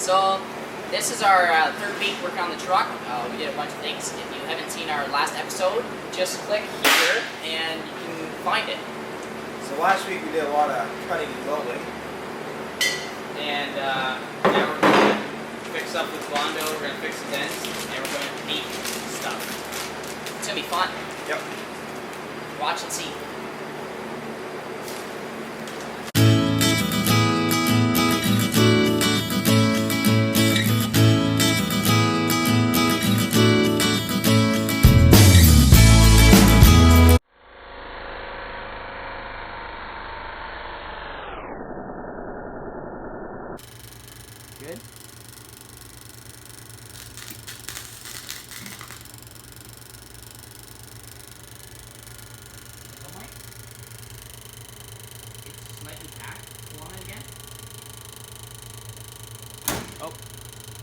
So this is our third week working on the truck. We did a bunch of things. If you haven't seen our last episode, just click here and you can find it. So last week we did a lot of cutting and welding. And now we're going to fix up with Bondo, we're going to fix the dents, and we're going to paint stuff. It's going to be fun. Yep. Watch and see. Good? It's slightly packed. Pull on it again. Oh,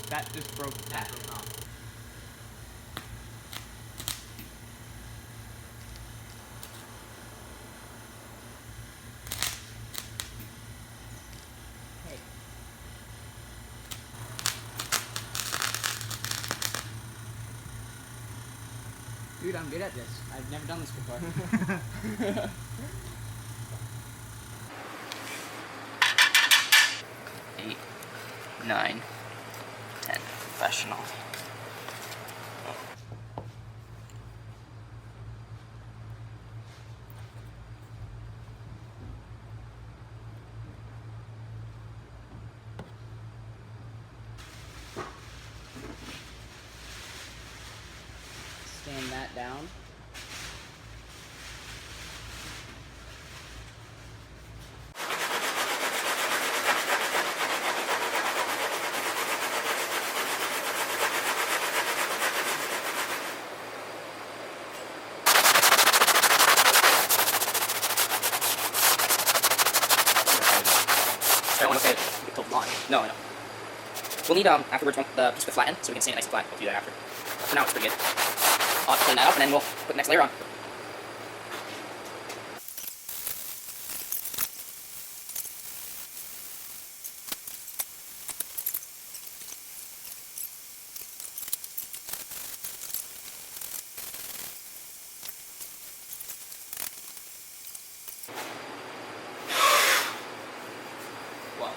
that just broke. That broke off. Dude, I'm good at this. I've never done this before. 8, 9, 10. Professional. Stand that down. I want to say no, no. We'll need afterwards the piece to flatten so we can sand it nice and flat. We'll do that after. For now it's pretty good. I'll have to clean that up and then we'll put the next layer on. Wow.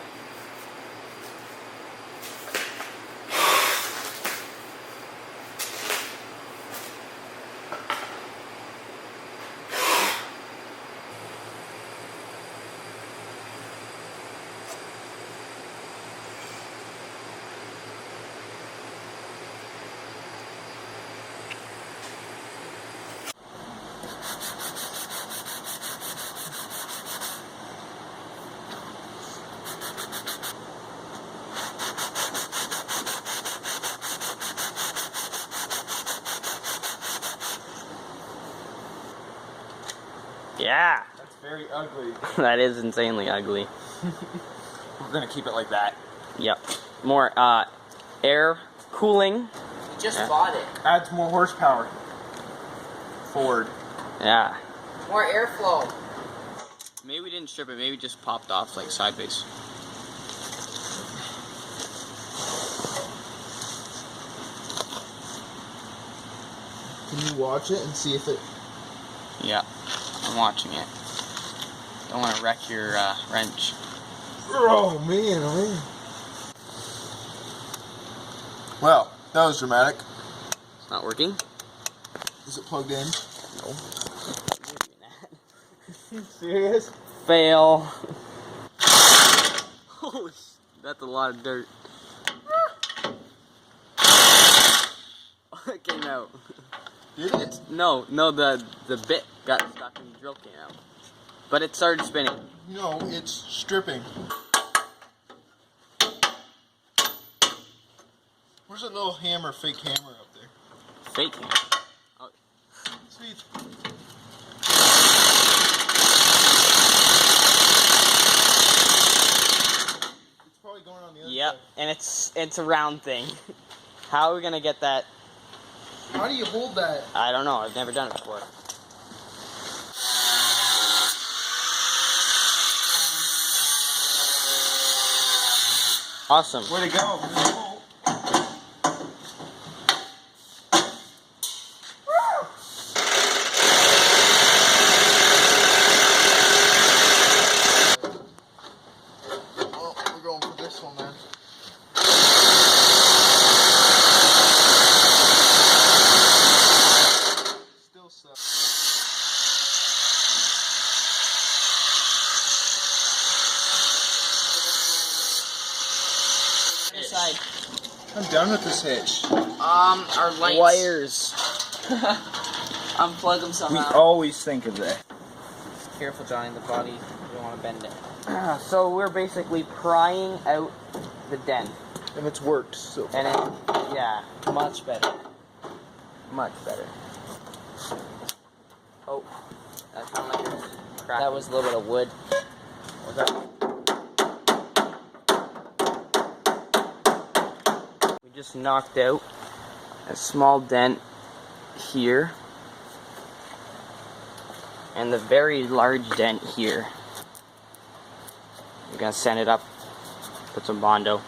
Yeah, That's very ugly. that is insanely ugly. We're gonna keep it like that. Yep. More air cooling. Just bought it. Adds more horsepower. Forward. Yeah. More airflow. Maybe we didn't strip it, maybe it just popped off like sideways. Can you watch it and see if it... Yeah, I'm watching it. Don't want to wreck your wrench. Oh man, oh man. Well, that was dramatic. It's not working. Is it plugged in? No. Serious? Fail. Holy, that's a lot of dirt. It came out. Did it? No, the bit got stuck and the drill came out. But it started spinning. No, it's stripping. Where's that little hammer, fake hammer up there? Fake hammer. Oh. Sweet. It's probably going on the other Yep, side. and it's a round thing. How are we gonna get that? How do you hold that? I don't know. I've never done it before. Awesome. Way to go. Well, we're going for this one then. Still stuck. Side. I'm done with this hitch. Our lights. Wires. Unplug them somehow. always think of that. Careful, Johnny. The body. You don't want to bend it. So we're basically prying out the dent. And it's worked so far. And it, yeah, Much better. much better. Oh, that sounded like it was cracking. That was a little bit of wood. Was that? We just knocked out a small dent here and the very large dent here. We're gonna sand it up, put some Bondo.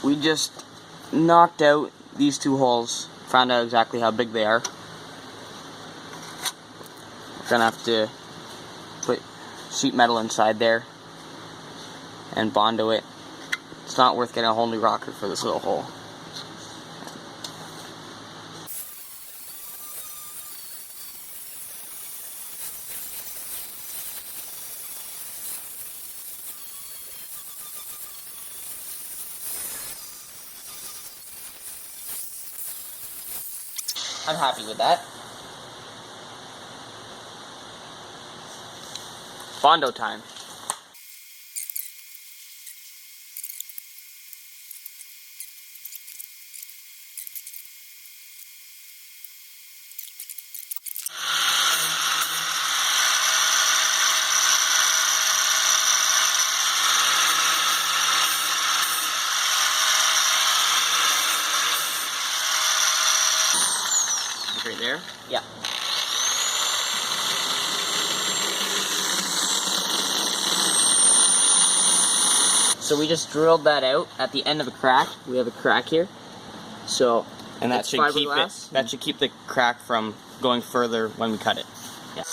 We just knocked out these two holes, found out exactly how big they are. We're gonna have to put sheet metal inside there and Bondo it. It's not worth getting a whole new rocker for this little hole. I'm happy with that. Bondo time. Right there? Yeah. So we just drilled that out at the end of a crack. We have a crack here. So, and that It's should keep fiberglass? it. That should keep the crack from going further when we cut it. Yeah.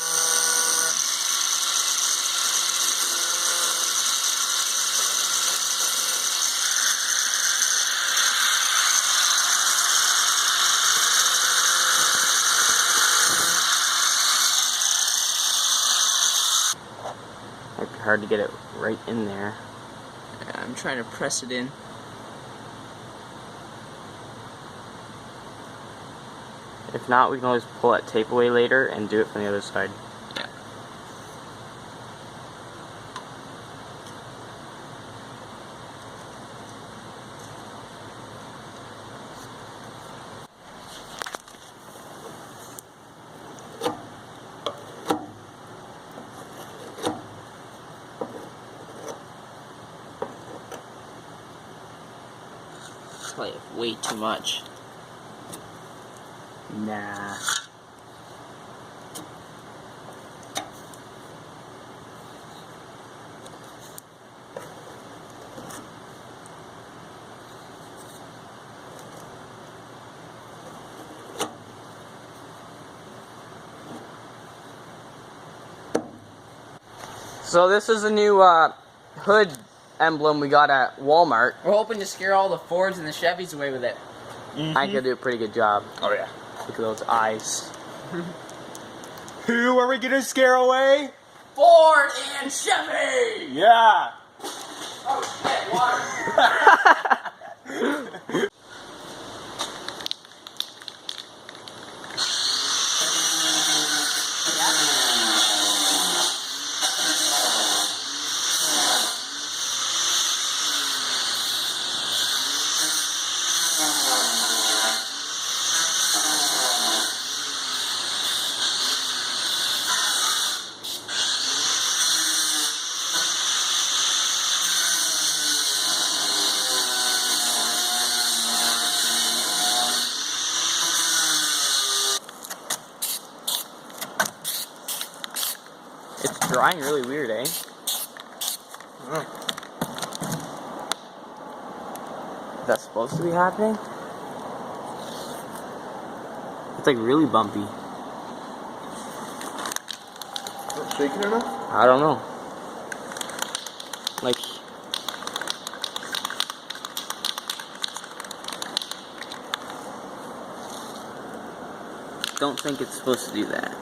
Might be hard to get it right in there. I'm trying to press it in. If not, we can always pull that tape away later and do it from the other side. Yeah. Probably way too much. Nah. So this is a new hood emblem we got at Walmart. We're hoping to scare all the Fords and the Chevys away with it. I could do a pretty good job. Oh yeah. Look at those eyes. Who are we gonna scare away? Ford and Chevy! Yeah. Oh shit, water! It's drying really weird, eh? Oh. Is that supposed to be happening? It's like really bumpy. Not shaking enough? I don't know. Like, don't think it's supposed to do that.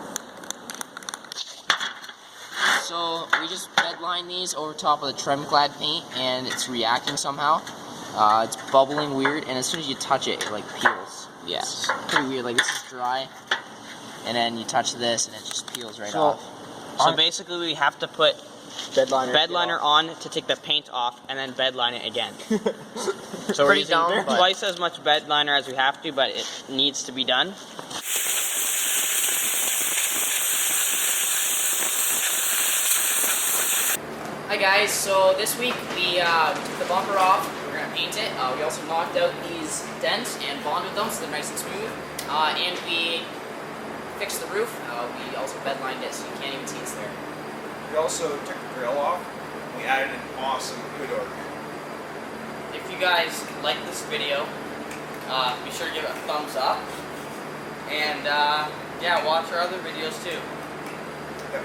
So we just bedlined these over top of the trim clad paint, and it's reacting somehow. It's bubbling weird, and as soon as you touch it, it like peels. Yeah. It's pretty weird. Like this is dry, and then you touch this, and it just peels right So- off. So basically, we have to put bedliner on to take the paint off, and then bedline it again. So we're Pretty using dumb, but- twice as much bedliner as we have to, but it needs to be done. Hi guys, so this week we took the bumper off, we're going to paint it. We also knocked out these dents and bonded them so they're nice and smooth. And we fixed the roof. We also bedlined it so you can't even see it's there. We also took the grill off. We added an awesome hood arc. If you guys like this video, be sure to give it a thumbs up. And yeah, watch our other videos too. Yep.